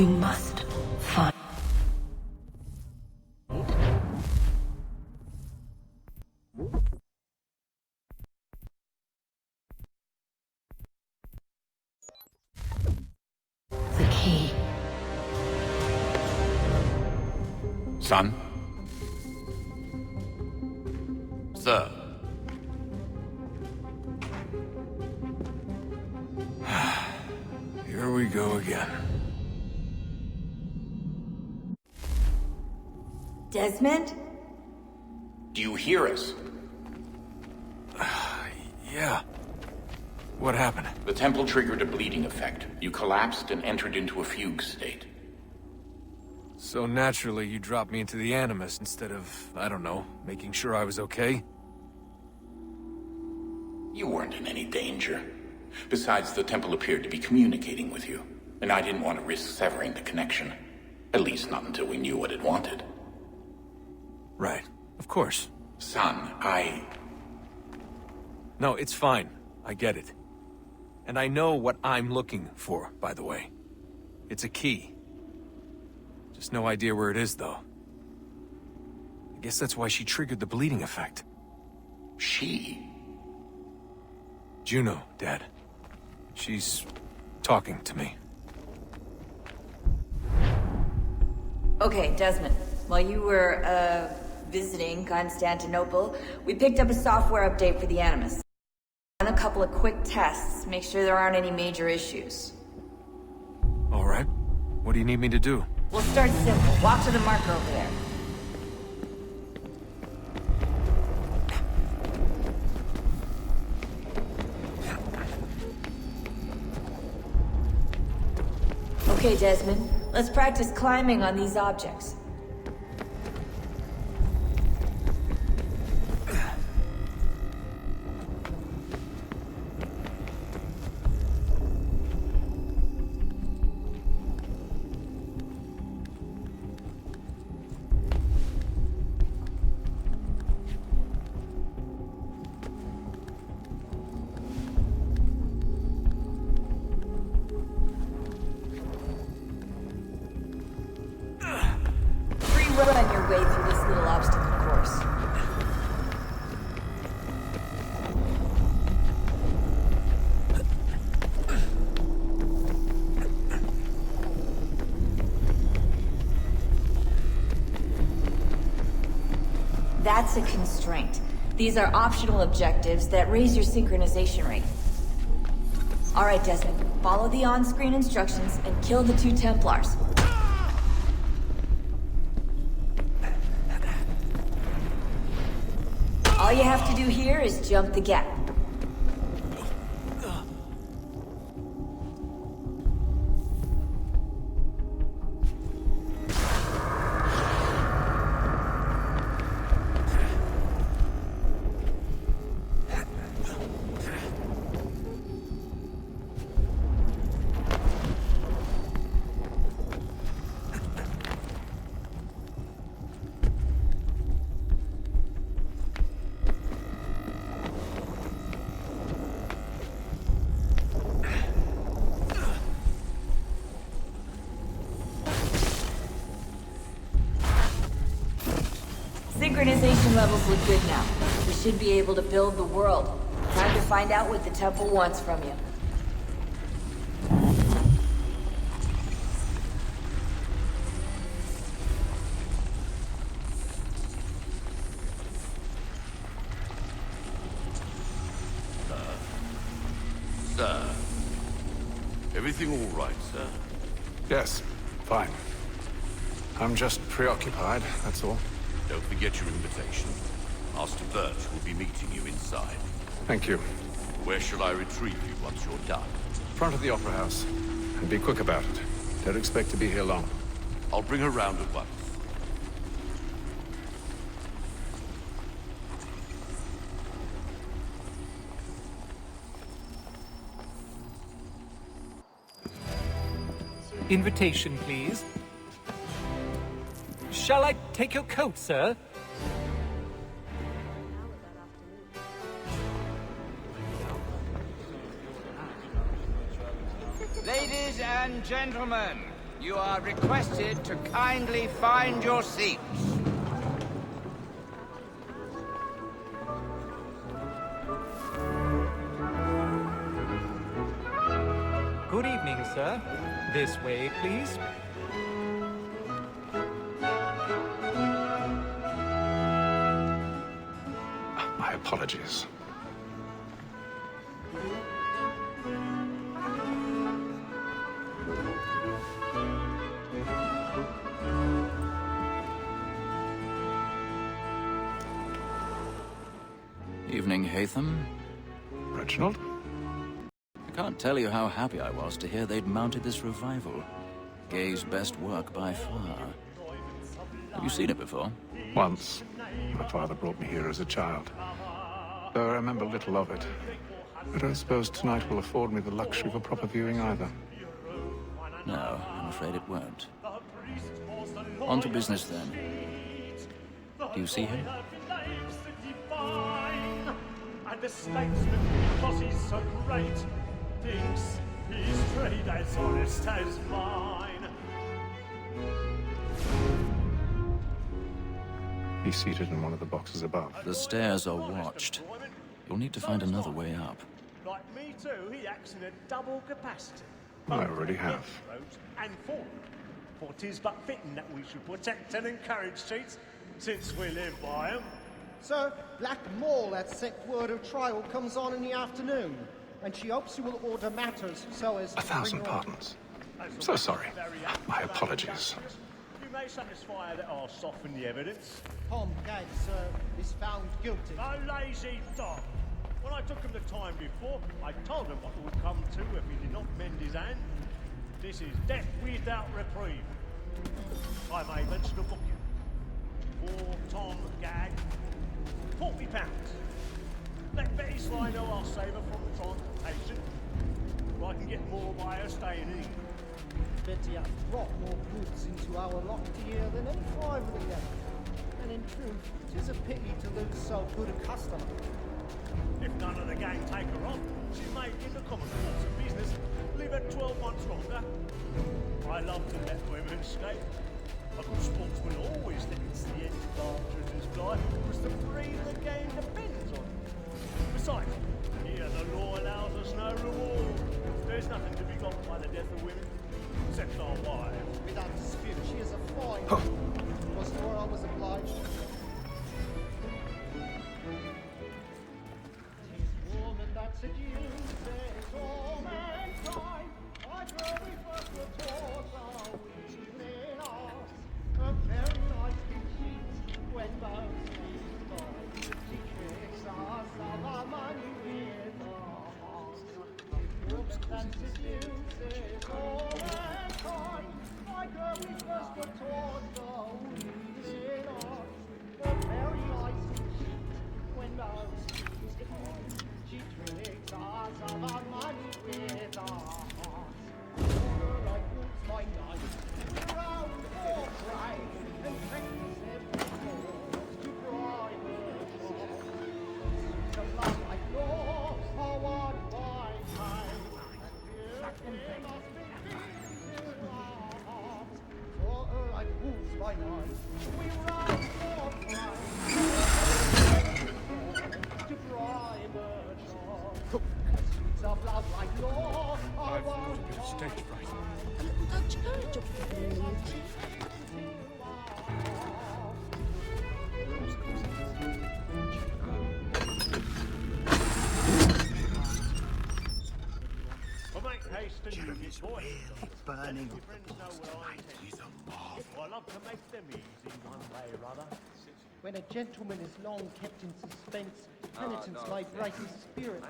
You must find... the key. Son? Sir. Here we go again. Desmond? Do you hear us? Yeah. What happened? The temple triggered a bleeding effect. You collapsed and entered into a fugue state. So naturally, you dropped me into the Animus instead of, I don't know, making sure I was okay? You weren't in any danger. Besides, the temple appeared to be communicating with you, and I didn't want to risk severing the connection. At least not until we knew what it wanted. Right. Of course. Son, No, it's fine. I get it. And I know what I'm looking for, by the way. It's a key. Just no idea where it is, though. I guess that's why she triggered the bleeding effect. She? Juno, Dad. She's talking to me. Okay, Desmond. While you were, visiting Constantinople, we picked up a software update for the Animus. Run a couple of quick tests, make sure there aren't any major issues. All right. What do you need me to do? We'll start simple. Walk to the marker over there. Okay, Desmond. Let's practice climbing on these objects. Run your way through this little obstacle course. That's a constraint. These are optional objectives that raise your synchronization rate. All right, Desmond. Follow the on-screen instructions and kill the 2 Templars. All you have to do here is jump the gap. Synchronization levels look good now. We should be able to build the world. Time to find out what the temple wants from you. Sir. Everything all right, sir? Yes, fine. I'm just preoccupied, that's all. Don't forget your invitation. Master Birch will be meeting you inside. Thank you. Where shall I retrieve you once you're done? Front of the Opera House. And be quick about it. Don't expect to be here long. I'll bring her round at once. Invitation, please. Shall I take your coat, sir? Ladies and gentlemen, You are requested to kindly find your seats. Good evening, sir. This way, please. My apologies. Evening, Hatham. Reginald? I can't tell you how happy I was to hear they'd mounted this revival. Gay's best work by far. Have you seen it before? Once. My father brought me here as a child. Though I remember little of it. I don't suppose tonight will afford me the luxury of a proper viewing either. No, I'm afraid it won't. On to business then. Do you see him? And the statesman, because he's so great, thinks his trade as honest as mine. He's seated in one of the boxes above. The stairs are watched. You'll need to find another way up. Like me too, he acts in a double capacity. I already have. And foreign. For 'tis but fitting that we should protect and encourage cheats, since we live by 'em. Sir, Black Mall at sect word of trial comes on in the afternoon, and she hopes you will order matters so as to 1,000 pardons. So sorry. My apologies. You may satisfy her that I'll soften the evidence. Tom Gadd, sir, is found guilty. A lazy dog! When I took him the time before, I told him what would come to if he did not mend his hand. This is death without reprieve. I may mention a book you. For Tom Gadd, £40. Let Betty Sly know I'll save her from transportation. Or I can get more by her staying in England. Betty has brought more goods into our locked here than any rivalry ever. And in truth, 'tis a pity to lose so good a customer. If none of the gang take her on, she may, in the common course of business, live her 12 months longer. I love to let women escape. A good sportsman always thinks the end advantage of his life was the freedom the game depends on. Besides, here the law allows us no reward. There's nothing to be got by the death of women, except our wives. Without dispute, she is a fine. Was to her I was obliged. Tis woman that seduces all mankind. I grow we first were taught our within us. A very nice thing she's when both is gone. She tricks us of our money with her heart. Woman that seduces all mankind. I grow we first were taught our within us. A very nice thing she's when both is gone. She tricks us of our money with her heart. Like wolves by night, around for pride, and practice every cause to bribe her shore. She's a love like yours, a one by time, and they must be filled to our hearts. For her like wolves by night, we run for pride, to bribe her shore. She's a love like yours, a one by time. Stage fright. Well, make haste and use it, boy. Burning Your friends know what I intend. I love to make them easy one way or other. When a gentleman is long kept in suspense, penitence may break his spirit.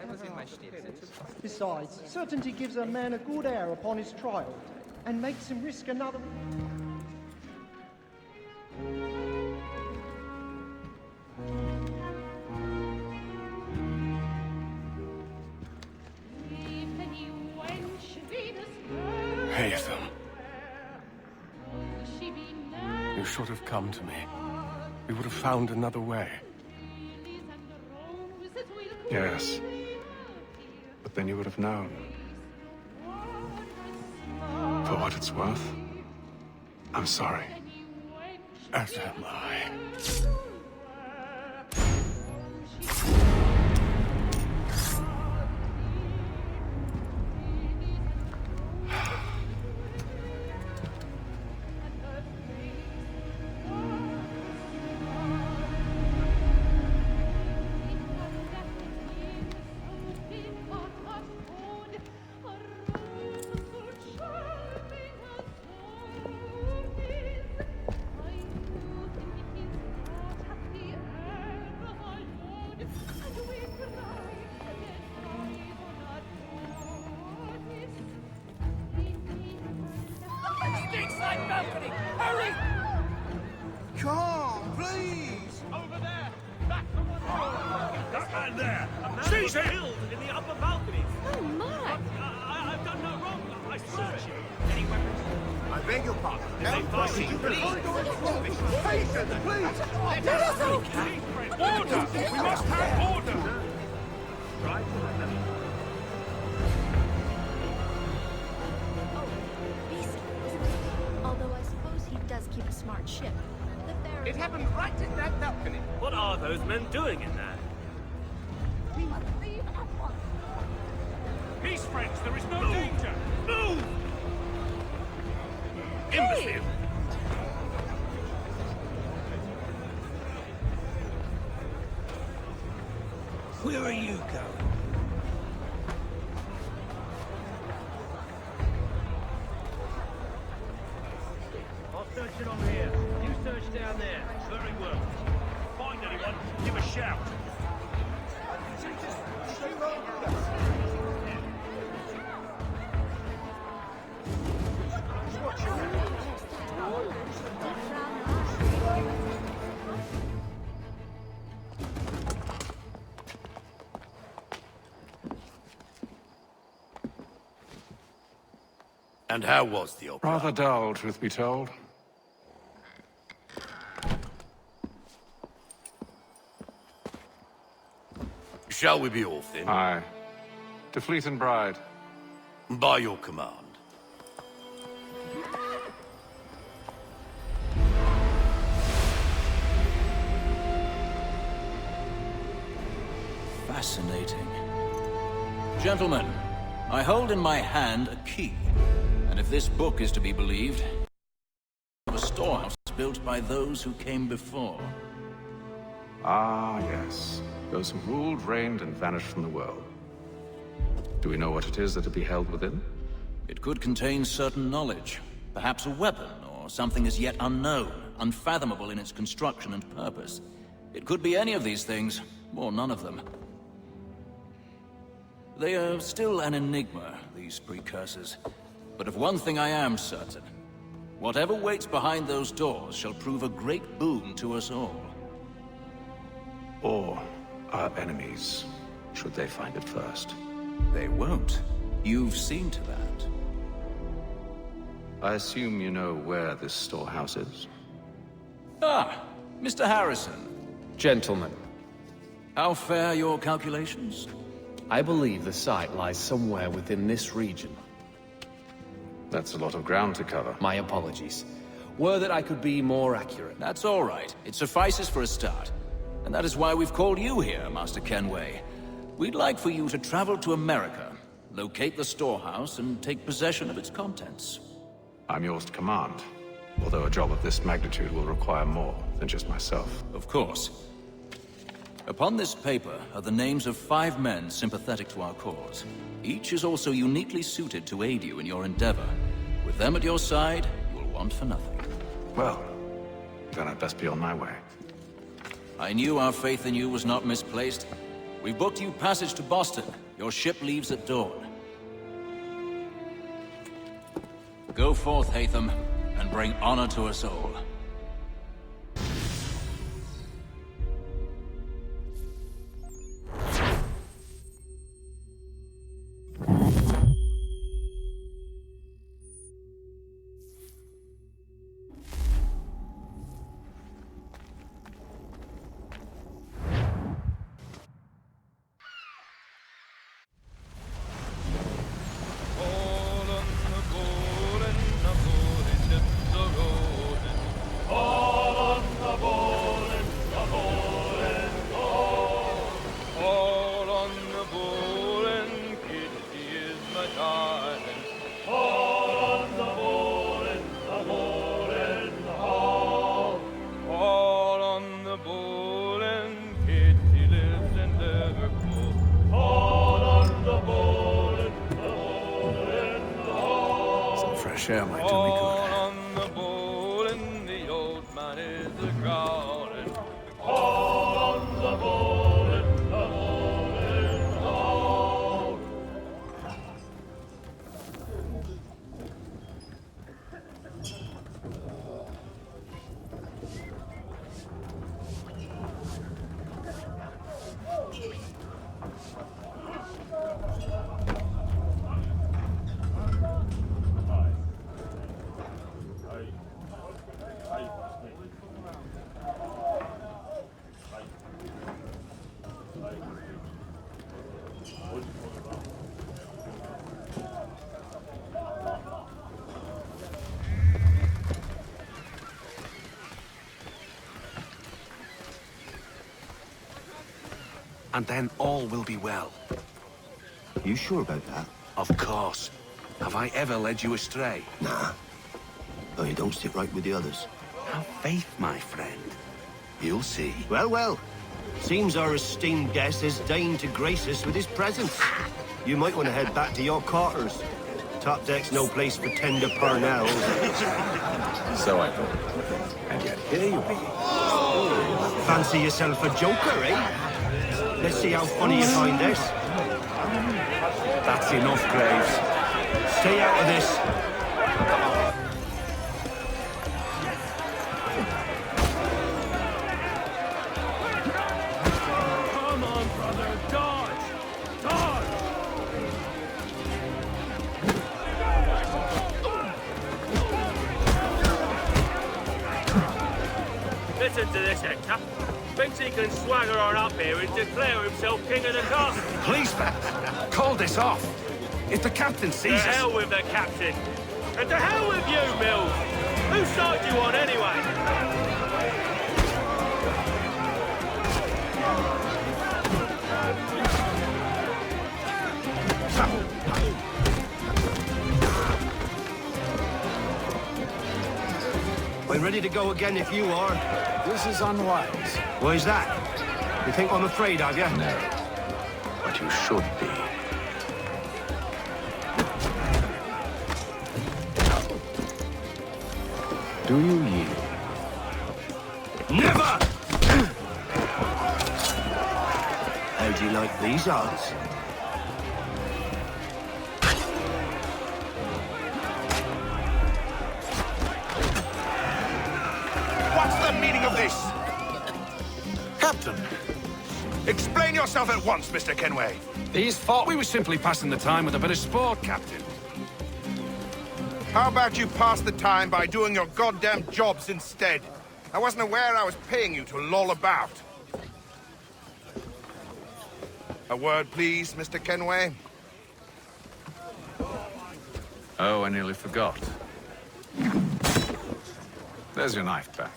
Besides, certainty gives a man a good air upon his trial, and makes him risk another. Hatham. You should have come to me. We would have found another way. Yes. But then you would have known. For what it's worth, I'm sorry. As am I. Come, please! Over there! That's the one! That man there! Seize him! Killed in the upper balcony! Oh, my! I've done no wrong! I searched you! Any weapons? I beg your pardon. No, Please. Patience, please! Let us go! Order! We must have order! Right? Oh, beast. Although I suppose he does keep a smart ship. It happened right in that balcony. What are those men doing in there? We must leave at once. Peace, friends! There is no danger! Move! Imbecile! Where are you going? I'll search it on here. You search down there. Very well. Find anyone, give a shout. And how was the opera? Rather dull, truth be told. Shall we be off then? Aye. To Fleet and Bride. By your command. Fascinating. Gentlemen, I hold in my hand a key. And if this book is to be believed, a storehouse built by those who came before. Ah, yes. Those who ruled, reigned, and vanished from the world. Do we know what it is that to be held within? It could contain certain knowledge. Perhaps a weapon, or something as yet unknown, unfathomable in its construction and purpose. It could be any of these things, or none of them. They are still an enigma, these precursors. But of one thing I am certain. Whatever waits behind those doors shall prove a great boon to us all. Or our enemies, should they find it first. They won't. You've seen to that. I assume you know where this storehouse is? Ah, Mr. Harrison. Gentlemen, How fare your calculations? I believe the site lies somewhere within this region. That's a lot of ground to cover. My apologies. Were that I could be more accurate. That's all right. It suffices for a start. And that is why we've called you here, Master Kenway. We'd like for you to travel to America, locate the storehouse, and take possession of its contents. I'm yours to command. Although a job of this magnitude will require more than just myself. Of course. Upon this paper are the names of 5 men sympathetic to our cause. Each is also uniquely suited to aid you in your endeavor. With them at your side, you will want for nothing. Well, then I'd best be on my way. I knew our faith in you was not misplaced. We've booked you passage to Boston. Your ship leaves at dawn. Go forth, Hatham, and bring honor to us all. All on the board and the board is the road. fresh air might do me good. On the ball and the old man is a growling. On the ball and the ball is on. And then all will be well. You sure about that? Of course. Have I ever led you astray? Nah. Oh, you don't sit right with the others. Have faith, my friend. You'll see. Well, well. Seems our esteemed guest has deigned to grace us with his presence. You might want to head back to your quarters. Top deck's no place for tender parnells. So I thought. And yet here you be. Fancy yourself a joker, eh? Let's see how funny you find this. That's enough, Graves. Stay out of this. Come on, brother, dodge! Dodge! Listen to this, Hector. Thinks he can swagger on up here and declare himself king of the castle. Policeman, call this off. If the captain To sees us... hell with the captain. And to hell with you, Mills. Whose side do you on anyway? I'm ready to go again if you are. This is unwise. Why's that? You think I'm afraid of you? No. But you should be. Do you yield? Never! How do you like these odds? What's the meaning of this? Captain, Explain yourself at once, Mr. Kenway. these thought we were simply passing the time with a bit of sport, Captain. How about you pass the time by doing your goddamn jobs instead? I wasn't aware I was paying you to loll about. A word, please, Mr. Kenway. Oh, I nearly forgot. There's your knife back.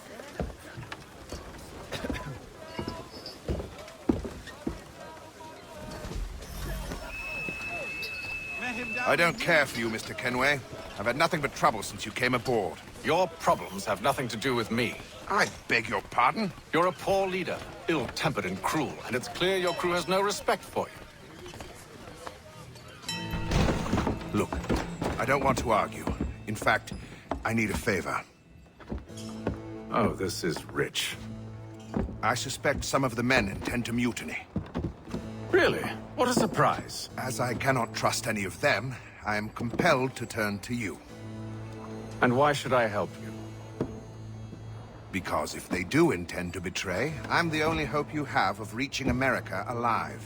I don't care for you, Mr. Kenway. I've had nothing but trouble since you came aboard. Your problems have nothing to do with me. I beg your pardon? You're a poor leader, ill-tempered and cruel, and it's clear your crew has no respect for you. Look, I don't want to argue. In fact, I need a favor. Oh, this is rich. I suspect some of the men intend to mutiny. Really? What a surprise. As I cannot trust any of them, I am compelled to turn to you. And why should I help you? Because if they do intend to betray, I'm the only hope you have of reaching America alive.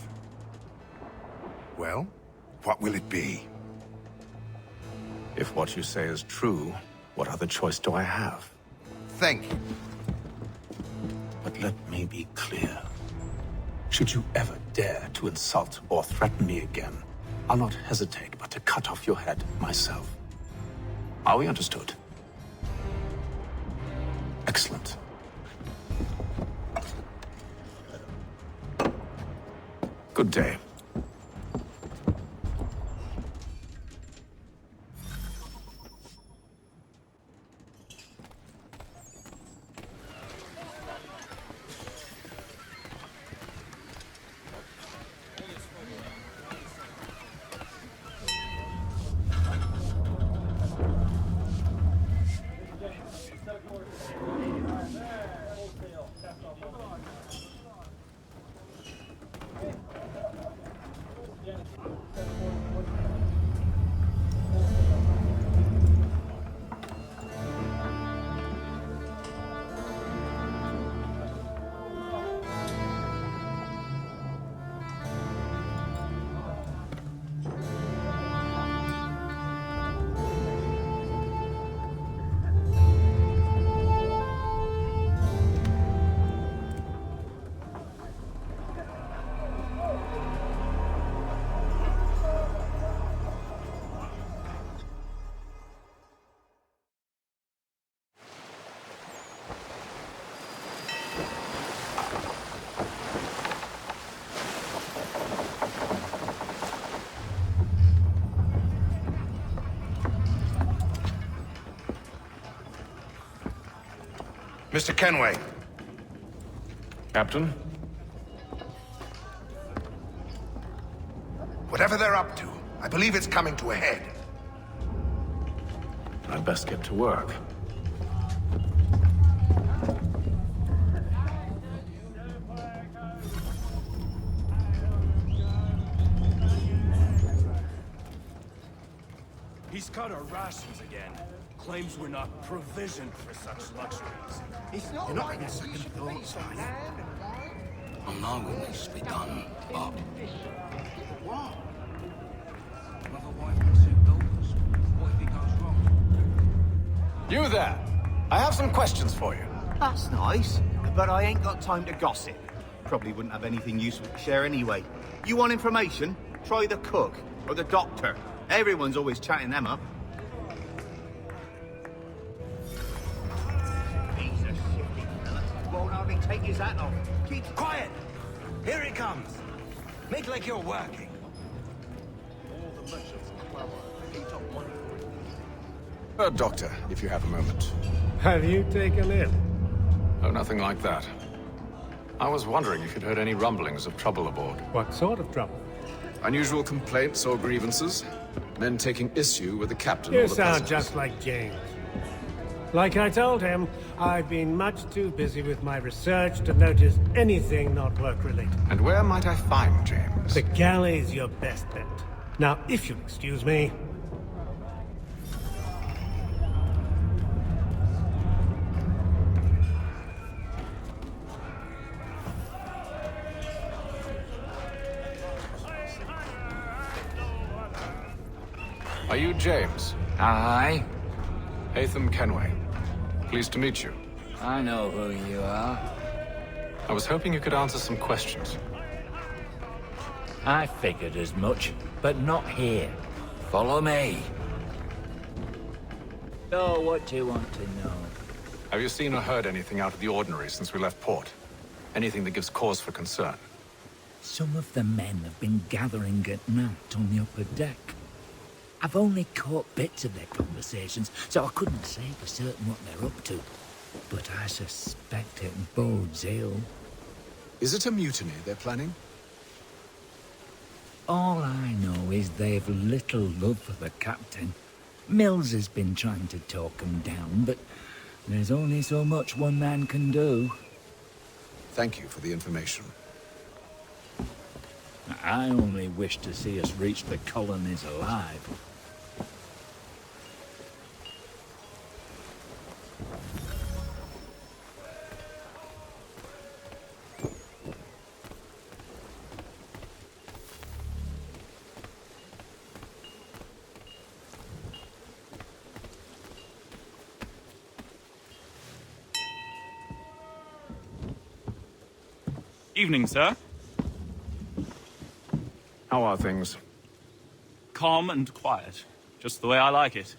Well, what will it be? If what you say is true, what other choice do I have? Thank you. But let me be clear. Should you ever dare to insult or threaten me again, I'll not hesitate but to cut off your head myself. Are we understood? Excellent. Good day. Mr. Kenway. Captain? Whatever they're up to, I believe it's coming to a head. I'd best get to work. He's cut our rations again. Claims we're not provisioned for such luxuries. It's not You're not like having that. second You should thoughts, leave are you? land and wine. I know it needs to be done, but What? with a wife and two daughters, what if it goes wrong? You there! I have some questions for you. That's nice, but I ain't got time to gossip. Probably wouldn't have anything useful to share anyway. You want information? Try the cook or the doctor. Everyone's always chatting them up. He's a shifty fella. Won't hardly take his hat off. Keep Quiet! Here he comes! Make like you're working. Doctor, if you have a moment. Have you taken ill? Oh, nothing like that. I was wondering if you'd heard any rumblings of trouble aboard. What sort of trouble? Unusual complaints or grievances? Men taking issue with the captain or You the sound passengers? just like James. Like I told him, I've been much too busy with my research to notice anything not work-related. And where might I find James? The galley's your best bet. Now, if you'll excuse me... Are you James? Aye. Hatham Kenway. Pleased to meet you. I know who you are. I was hoping you could answer some questions. I figured as much, but not here. Follow me. So, what do you want to know? Have you seen or heard anything out of the ordinary since we left port? Anything that gives cause for concern? Some of the men have been gathering at night on the upper deck. I've only caught bits of their conversations, so I couldn't say for certain what they're up to. But I suspect it bodes ill. Is it a mutiny they're planning? All I know is they've little love for the captain. Mills has been trying to talk him down, but there's only so much one man can do. Thank you for the information. I only wish to see us reach the colonies alive. Evening, sir. How are things? Calm and quiet. Just the way I like it.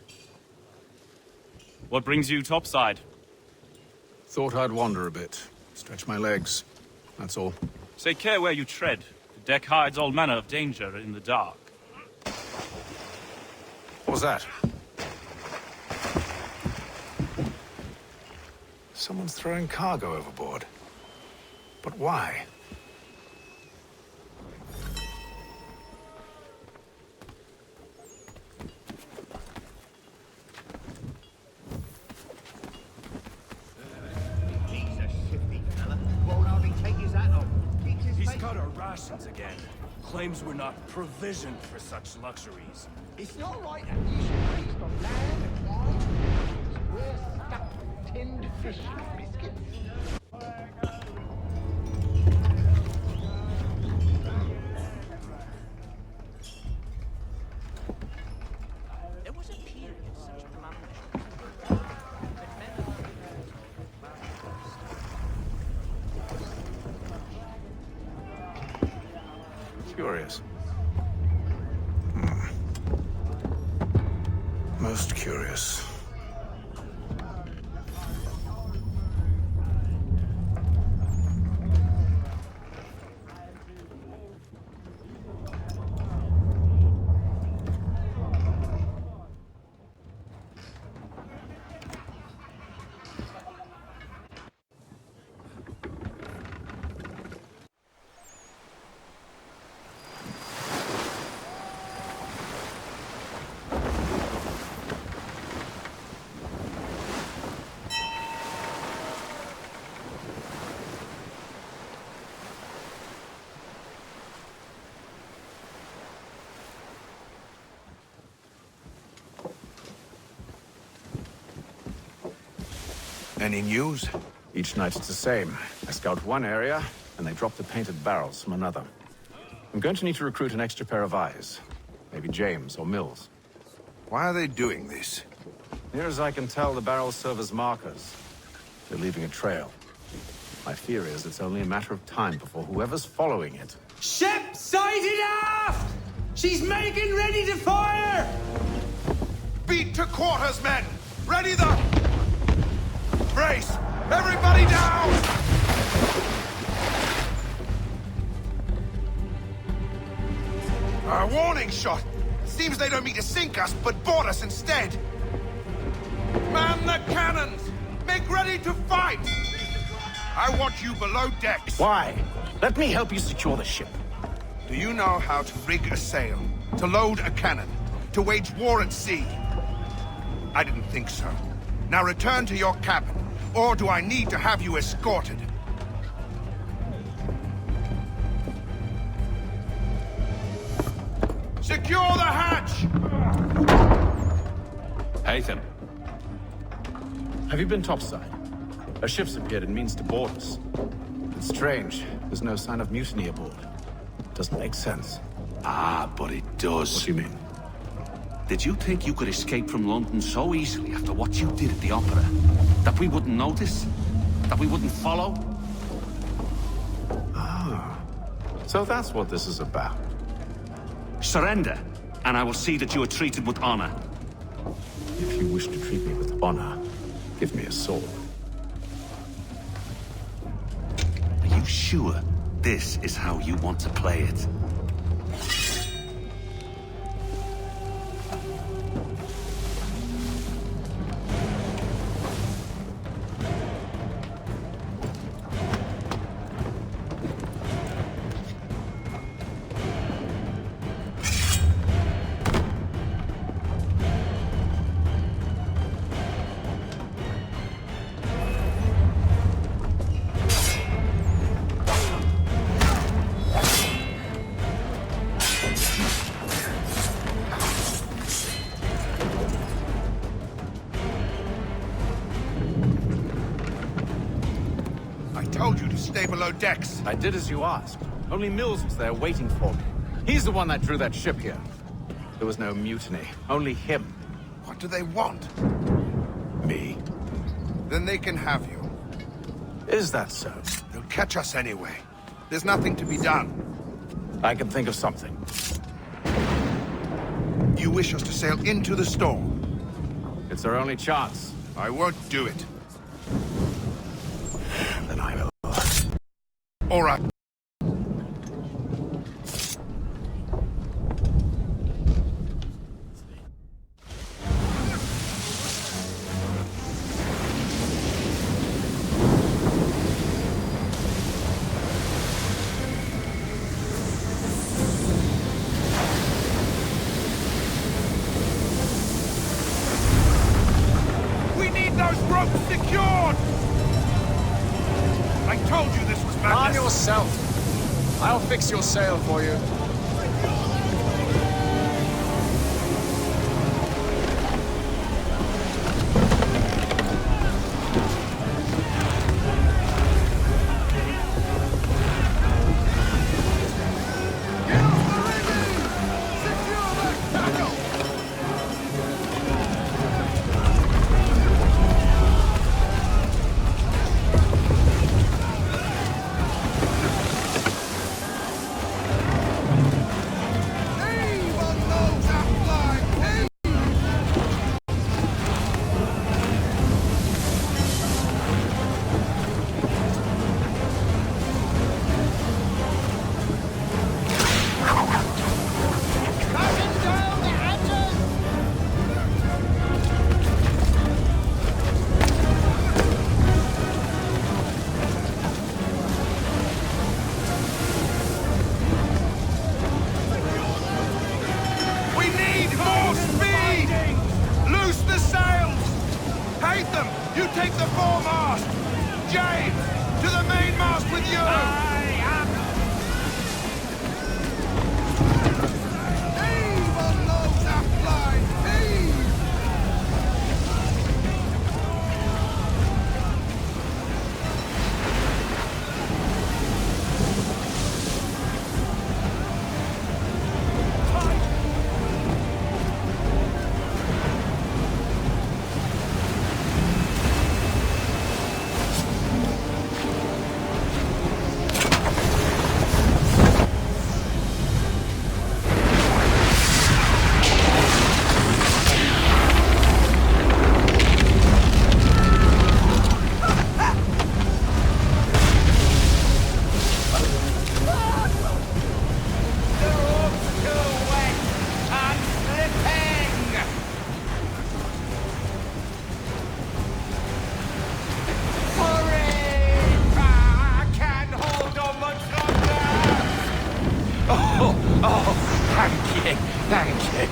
What brings you topside? Thought I'd wander a bit. Stretch my legs. That's all. Take care where you tread. The deck hides all manner of danger in the dark. What was that? Someone's throwing cargo overboard. But why? He's a shifty fella. Won't hardly take his hat off. Keeps his He's face- cut our rations again. Claims we're not provisioned for such luxuries. It's not like that. You should feast on land and wine. We're stuck with tinned fish and biscuits. There was a period such Curious. Most curious. Any news? Each night it's the same. I scout one area, and they drop the painted barrels from another. I'm going to need to recruit an extra pair of eyes. Maybe James or Mills. Why are they doing this? Near as I can tell, the barrels serve as markers. They're leaving a trail. My fear is it's only a matter of time before whoever's following it... Ship sighted aft! She's making ready to fire! Beat to quarters, men! Ready the... Brace! Everybody down! A warning shot! Seems they don't mean to sink us, but board us instead! Man the cannons! Make ready to fight! I want you below decks. Why? Let me help you secure the ship. Do you know how to rig a sail? To load a cannon? To wage war at sea? I didn't think so. Now return to your cabin, or do I need to have you escorted? Secure the hatch! Haytham. Have you been topside? A ship's appeared and means to board us. It's strange. There's no sign of mutiny aboard. Doesn't make sense. Ah, but it does. What do you mean? Did you think you could escape from London so easily after what you did at the opera? That we wouldn't notice? That we wouldn't follow? Ah. So that's what this is about. Surrender, and I will see that you are treated with honor. If you wish to treat me with honor, give me a sword. Are you sure this is how you want to play it? Stay below decks. I did as you asked. Only Mills was there waiting for me. He's the one that drew that ship here. There was no mutiny, only him. What do they want? Me. Then they can have you. Is that so? They'll catch us anyway. There's nothing to be done. I can think of something. You wish us to sail into the storm? It's our only chance. I won't do it. Then I will. All right. We need those ropes secured! I told you this was madness. Arm yourself. I'll fix your sail for you. You take the foremast! James, to the mainmast with you! Heave on those aft lines! Heave! Thank you.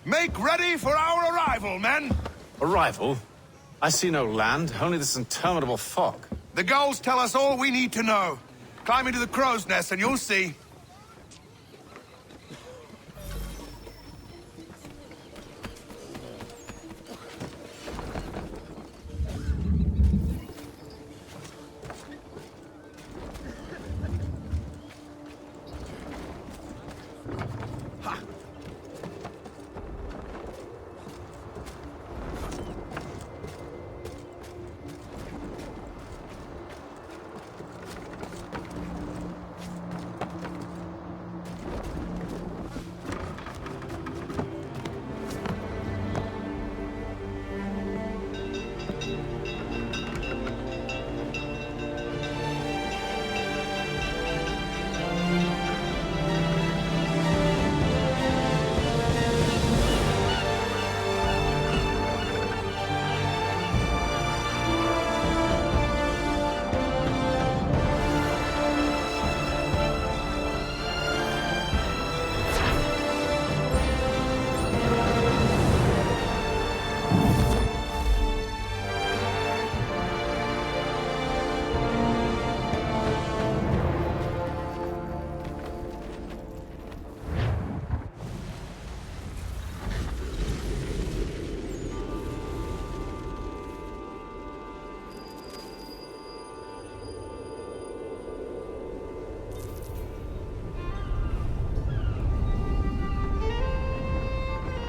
Make ready for our arrival, men! Arrival? I see no land, only this interminable fog. The gulls tell us all we need to know. Climb into the crow's nest and you'll see.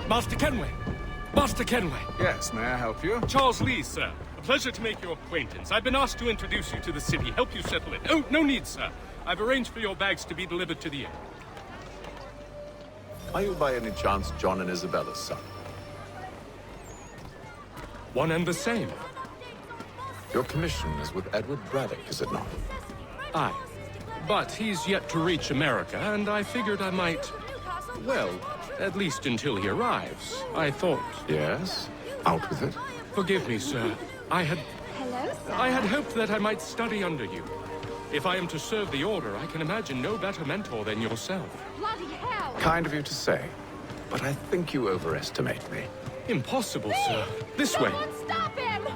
Master Kenway! Master Kenway! Yes, may I help you? Charles Lee, sir. A pleasure to make your acquaintance. I've been asked to introduce you to the city, help you settle it. Oh, no need, sir. I've arranged for your bags to be delivered to the inn. Are you by any chance John and Isabella's son? One and the same. Your commission is with Edward Braddock, is it not? Aye. But he's yet to reach America, and I figured I might... Well, at least until he arrives, I thought. Yes? Out with it. Forgive me, sir. I had hoped that I might study under you. If I am to serve the Order, I can imagine no better mentor than yourself. Bloody hell! Kind of you to say, but I think you overestimate me. Impossible, sir. This way. Someone stop him!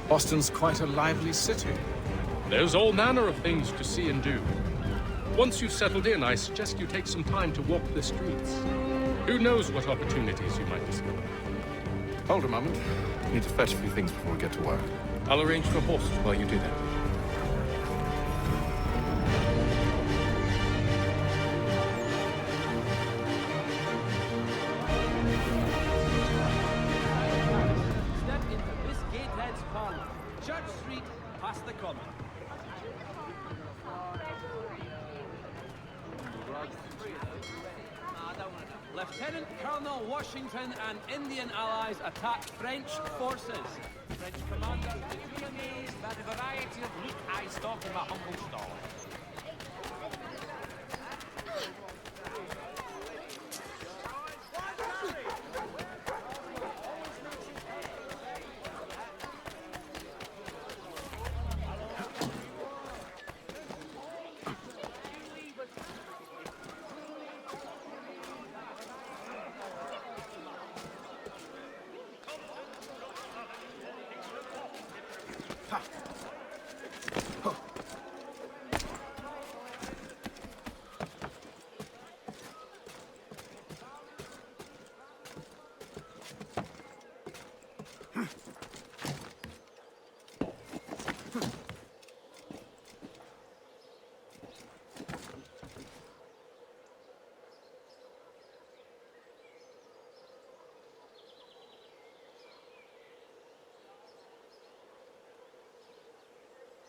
Boston's quite a lively city. There's all manner of things to see and do. Once you've settled in, I suggest you take some time to walk the streets. Who knows what opportunities you might discover. Hold a moment. I need to fetch a few things before we get to work. I'll arrange for horses while you do that. Step into Miss Gatehead's parlor. Church Street, past the common. Left Lieutenant Colonel Washington and Indian allies attack French forces. French commanders will be amazed by the variety of loot I stock in my humble stall.